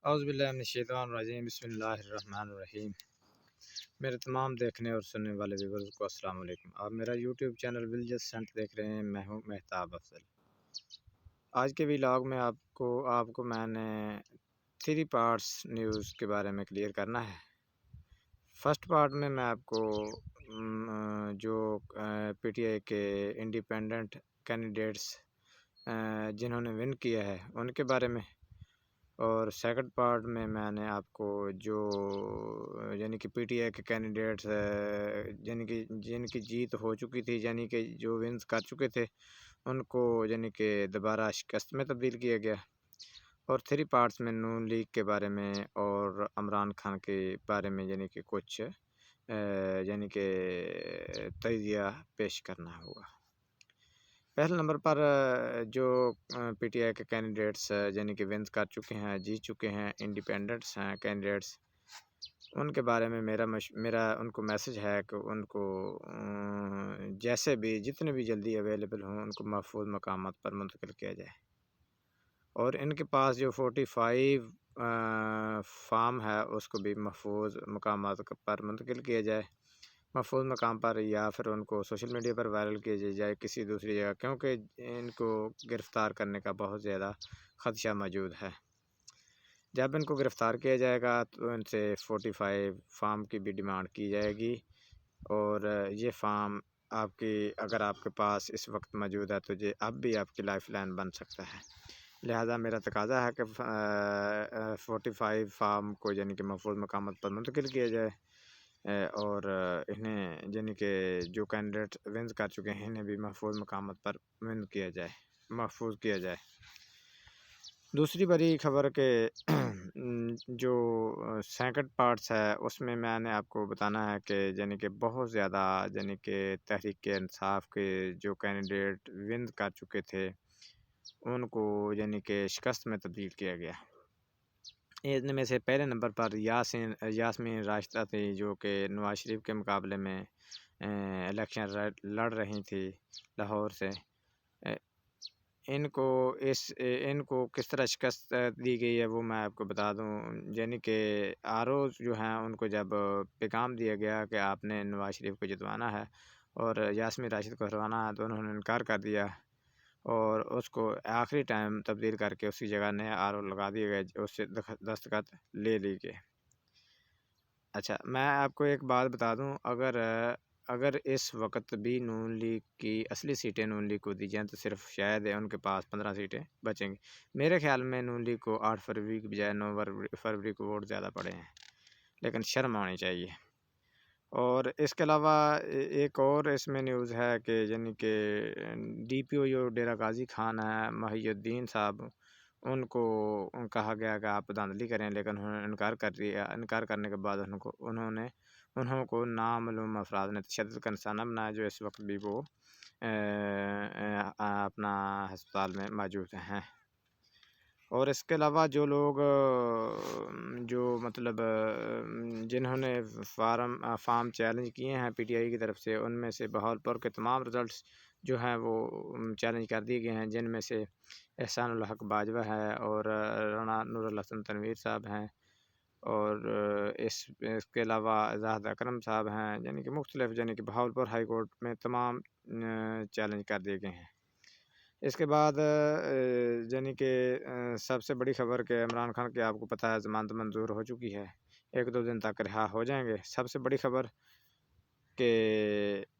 اعوذ باللہ من الشیطان الرجیم، بسم اللہ الرحمن الرحیم۔ میرے تمام دیکھنے اور سننے والے ویورز کو السلام علیکم۔ آپ میرا یوٹیوب چینل ولیجز سینٹ دیکھ رہے ہیں، میں ہوں مہتاب افضل۔ آج کے ویلاگ میں آپ کو میں نے 3 پارٹس نیوز کے بارے میں کلیئر کرنا ہے۔ فرسٹ پارٹ میں آپ کو جو پی ٹی آئی کے انڈیپینڈنٹ کینڈیڈیٹس جنہوں نے ون کیا ہے ان کے بارے میں، اور سیکنڈ پارٹ میں نے آپ کو جو یعنی کہ پی ٹی آئی کے کینڈیڈیٹس یعنی کہ جن کی جیت ہو چکی تھی، یعنی کہ جو ونز کر چکے تھے، ان کو یعنی کہ دوبارہ شکست میں تبدیل کیا گیا۔ اور 3 پارٹس میں نون لیگ کے بارے میں اور عمران خان کے بارے میں یعنی کہ کچھ یعنی کہ تجزیہ پیش کرنا ہوگا۔ پہلے نمبر پر جو پی ٹی آئی کے کینڈیڈیٹس یعنی کہ ونز کر چکے ہیں، جیت چکے ہیں، انڈیپینڈنٹس ہیں کینڈیڈیٹس، ان کے بارے میں میرا ان کو میسج ہے کہ ان کو جیسے بھی جتنے بھی جلدی اویلیبل ہوں ان کو محفوظ مقامات پر منتقل کیا جائے، اور ان کے پاس جو 45 فارم ہے اس کو بھی محفوظ مقامات پر منتقل کیا جائے، محفوظ مقام پر، یا پھر ان کو سوشل میڈیا پر وائرل کیا جائے کسی دوسری جگہ، کیونکہ ان کو گرفتار کرنے کا بہت زیادہ خدشہ موجود ہے۔ جب ان کو گرفتار کیا جائے گا تو ان سے 45 فارم کی بھی ڈیمانڈ کی جائے گی، اور یہ فارم اگر آپ کے پاس اس وقت موجود ہے تو یہ اب بھی آپ کی لائف لائن بن سکتا ہے۔ لہذا میرا تقاضا ہے کہ 45 فارم کو یعنی کہ محفوظ مقامات پر منتقل کیا جائے، اور انہیں یعنی کہ جو کینڈیڈیٹ ونز کر چکے ہیں انہیں بھی محفوظ مقامات پر محفوظ کیا جائے۔ دوسری بڑی خبر کہ جو سیکنڈ پارٹس ہے اس میں نے آپ کو بتانا ہے کہ یعنی کہ بہت زیادہ یعنی کہ تحریک انصاف کے جو کینڈیڈیٹ ونز کر چکے تھے ان کو یعنی کہ شکست میں تبدیل کیا گیا۔ ان میں سے پہلے نمبر پر یاسمین راشدہ تھی، جو کہ نواز شریف کے مقابلے میں الیکشن لڑ رہی تھی لاہور سے۔ ان کو کس طرح شکست دی گئی ہے وہ میں آپ کو بتا دوں، یعنی کہ آر جو ہیں ان کو جب پیغام دیا گیا کہ آپ نے نواز شریف کو جتوانا ہے اور یاسمین راشد کو ہروانا ہے، تو انہوں نے انکار کر دیا اور اس کو آخری ٹائم تبدیل کر کے اسی جگہ نئے آر لگا دیے گئے، اس سے دستخط لے لی گئے۔ اچھا، میں آپ کو ایک بات بتا دوں، اگر اس وقت بھی نون لیگ کی اصلی سیٹیں نون لیگ کو دی جائیں تو صرف شاید ان کے پاس 15 سیٹیں بچیں گی۔ میرے خیال میں نون لیگ کو 8 فروری کی بجائے 9 فروری کو ووٹ زیادہ پڑے ہیں، لیکن شرم آنی چاہیے۔ اور اس کے علاوہ ایک اور اس میں نیوز ہے کہ یعنی کہ ڈی پی او جو ڈیرہ غازی خان ہے، محی الدین صاحب، ان کو کہا گیا کہ آپ دھاندلی کریں، لیکن انہوں نے انکار کر دیا۔ انکار کرنے کے بعد انہوں کو نامعلوم افراد نے تشدد کا نشانہ بنایا، جو اس وقت بھی وہ اپنا ہسپتال میں موجود ہیں۔ اور اس کے علاوہ جو لوگ جو مطلب جنہوں نے فارم چیلنج کیے ہیں پی ٹی آئی کی طرف سے، ان میں سے بہاولپور کے تمام رزلٹس جو ہیں وہ چیلنج کر دیے گئے ہیں، جن میں سے احسان الحق باجوہ ہے اور رانا نور الحسن تنویر صاحب ہیں، اور اس کے علاوہ زاہد اکرم صاحب ہیں، یعنی کہ مختلف یعنی کہ بہاولپور ہائی کورٹ میں تمام چیلنج کر دیے گئے ہیں۔ اس کے بعد یعنی کہ سب سے بڑی خبر کہ عمران خان کی آپ کو پتہ ہے ضمانت منظور ہو چکی ہے، 1-2 دن تک رہا ہو جائیں گے۔ سب سے بڑی خبر کہ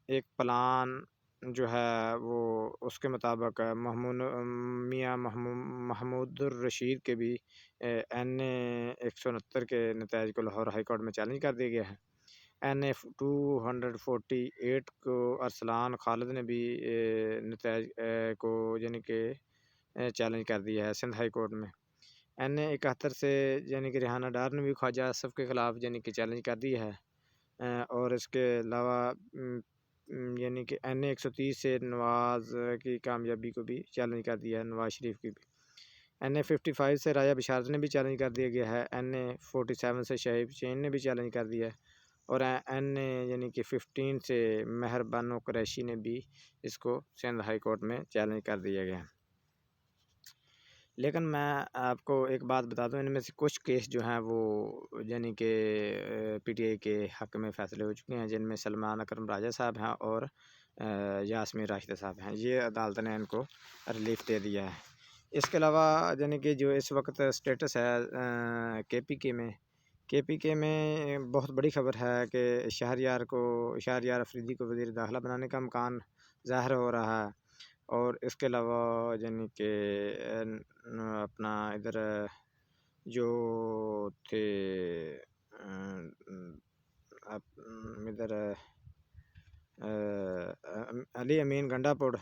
ایک پلان جو ہے وہ اس کے مطابق میاں محمود الرشید کے بھی NA 169 کے نتائج کو لاہور ہائی کورٹ میں چیلنج کر دیا گیا ہے۔ NA 248 کو ارسلان خالد نے بھی نتائج کو یعنی کہ چیلنج کر دیا ہے سندھ ہائی کورٹ میں۔ NA 71 سے یعنی کہ ریحانہ ڈار نے بھی خواجہ آصف کے خلاف یعنی کہ چیلنج کر دیا ہے، اور اس کے علاوہ یعنی کہ NA 130 سے نواز کی کامیابی کو بھی چیلنج کر دیا ہے، نواز شریف کی بھی۔ NA 55 سے راجہ بشارت نے بھی چیلنج کر دیا گیا ہے۔ NA 47 سے شہیب چین نے بھی چیلنج کر دیا ہے، اور NA یعنی کہ 15 سے مہر بانو قریشی نے بھی اس کو سندھ ہائی کورٹ میں چیلنج کر دیا گیا ہے۔ لیکن میں آپ کو ایک بات بتا دوں، ان میں سے کچھ کیس جو ہیں وہ یعنی کہ پی ٹی آئی کے حق میں فیصلے ہو چکے ہیں، جن میں سلمان اکرم راجہ صاحب ہیں اور یاسمین راشدہ صاحب ہیں، یہ عدالت نے ان کو ریلیف دے دیا ہے۔ اس کے علاوہ یعنی کہ جو اس وقت سٹیٹس ہے کے پی کے میں بہت بڑی خبر ہے کہ شہریار افریدی کو وزیر داخلہ بنانے کا امکان ظاہر ہو رہا ہے۔ اور اس کے علاوہ یعنی کہ اپنا ادھر جو تھے ادھر علی امین گنڈا پور،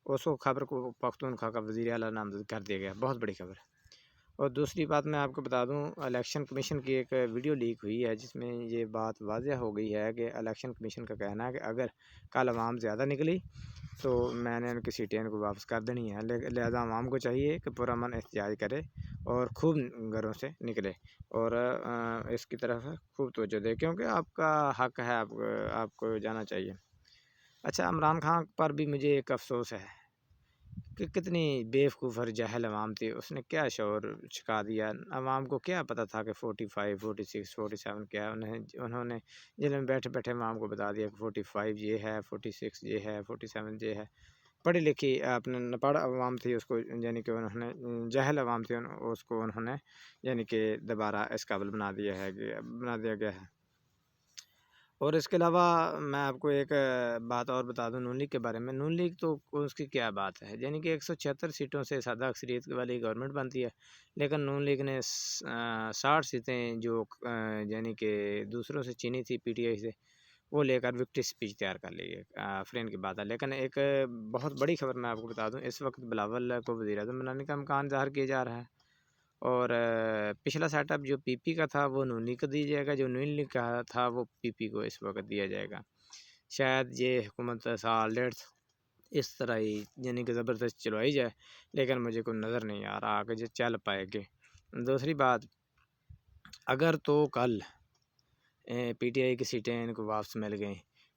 اس کو خبر کو پختونخوا کا وزیر اعلیٰ نامزد کر دیا گیا، بہت بڑی خبر ہے۔ اور دوسری بات میں آپ کو بتا دوں، الیکشن کمیشن کی ایک ویڈیو لیک ہوئی ہے جس میں یہ بات واضح ہو گئی ہے کہ الیکشن کمیشن کا کہنا ہے کہ اگر کل عوام زیادہ نکلی تو میں نے ان کی سیٹیں ان کو واپس کر دینی ہے، لہذا عوام کو چاہیے کہ پرامن احتجاج کرے اور خوب گھروں سے نکلے اور اس کی طرف خوب توجہ دے، کیونکہ آپ کا حق ہے، آپ کو جانا چاہیے۔ اچھا، عمران خان پر بھی مجھے ایک افسوس ہے کہ کتنی بیوقوف اور جاہل عوام تھی، اس نے کیا شعور چھکا دیا، عوام کو کیا پتہ تھا کہ 45 46 47 کیا ہے، انہوں نے جن میں بیٹھے بیٹھے عوام کو بتا دیا کہ 45 یہ ہے، 46 یہ ہے، 47 یہ ہے۔ پڑھی لکھی اپنے نپڑھ عوام تھی، اس کو یعنی کہ انہوں نے جاہل عوام تھی، اس کو انہوں نے یعنی کہ دوبارہ اس قابل بنا دیا گیا ہے۔ اور اس کے علاوہ میں آپ کو ایک بات اور بتا دوں نون لیگ کے بارے میں۔ نون لیگ تو اس کی کیا بات ہے، یعنی کہ 176 سیٹوں سے سادہ اکثریت والی گورنمنٹ بنتی ہے، لیکن نون لیگ نے 60 سیٹیں جو یعنی کہ دوسروں سے چینی تھی پی ٹی آئی سے، وہ لے کر وکٹری اسپیچ تیار کر لی ہے، آفرین کی بات ہے۔ لیکن ایک بہت بڑی خبر میں آپ کو بتا دوں، اس وقت بلاول کو وزیر اعظم بنانے کا امکان ظاہر کیا جا رہا ہے، اور پچھلا سیٹ اپ جو پی پی کا تھا وہ نون لیگ کو دیا جائے گا، جو نون لیگ کا تھا وہ پی پی کو اس وقت دیا جائے گا۔ شاید یہ حکومت سال ڈیڑھ اس طرح ہی یعنی کہ زبردست چلوائی جائے، لیکن مجھے کوئی نظر نہیں آ رہا کہ یہ چل پائے گی۔ دوسری بات، اگر تو کل پی ٹی آئی کی سیٹیں ان کو واپس مل گئیں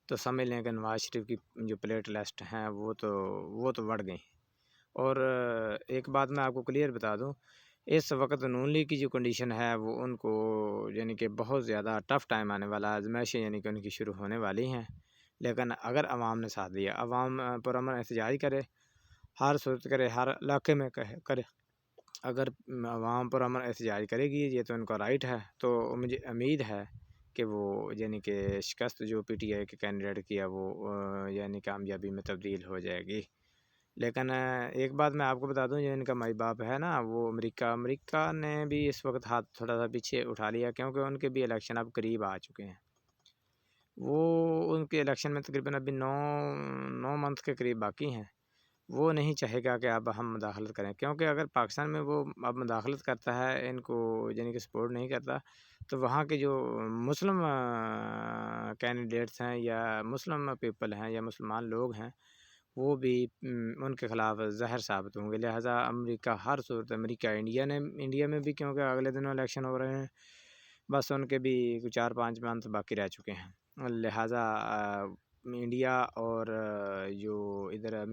تو سمجھ لیں کہ نواز شریف کی جو پلیٹ لسٹ ہیں وہ تو بڑھ گئیں۔ اور ایک بات میں آپ کو کلیئر بتا دوں، اس وقت نون لیگ کی جو کنڈیشن ہے وہ ان کو یعنی کہ بہت زیادہ ٹف ٹائم آنے والا ہے، آزمائشیں یعنی کہ ان کی شروع ہونے والی ہیں، لیکن اگر عوام نے ساتھ دیا، عوام پرامن احتجاج کرے، ہر صورت کرے، ہر علاقے میں کرے، اگر عوام پرامن احتجاج کرے گی، یہ تو ان کا رائٹ ہے، تو مجھے امید ہے کہ وہ یعنی کہ شکست جو پی ٹی آئی کے کینڈیڈیٹ کی ہے وہ یعنی کامیابی میں تبدیل ہو جائے گی۔ لیکن ایک بات میں آپ کو بتا دوں، جو ان کا مائی باپ ہے نا وہ امریکہ نے بھی اس وقت ہاتھ تھوڑا سا پیچھے اٹھا لیا، کیونکہ ان کے بھی الیکشن اب قریب آ چکے ہیں۔ وہ ان کے الیکشن میں تقریباً ابھی 9 منتھ کے قریب باقی ہیں۔ وہ نہیں چاہے گا کہ اب ہم مداخلت کریں، کیونکہ اگر پاکستان میں وہ اب مداخلت کرتا ہے، ان کو یعنی کہ سپورٹ نہیں کرتا، تو وہاں کے جو مسلم کینڈیڈیٹس ہیں یا مسلم پیپل ہیں یا مسلمان لوگ ہیں، وہ بھی ان کے خلاف زہر ثابت ہوں گے۔ لہٰذا امریکہ ہر صورت، امریکہ انڈیا میں بھی، کیونکہ اگلے دنوں الیکشن ہو رہے ہیں، بس ان کے بھی 4-5 منتھ باقی رہ چکے ہیں، لہٰذا انڈیا اور جو ادھر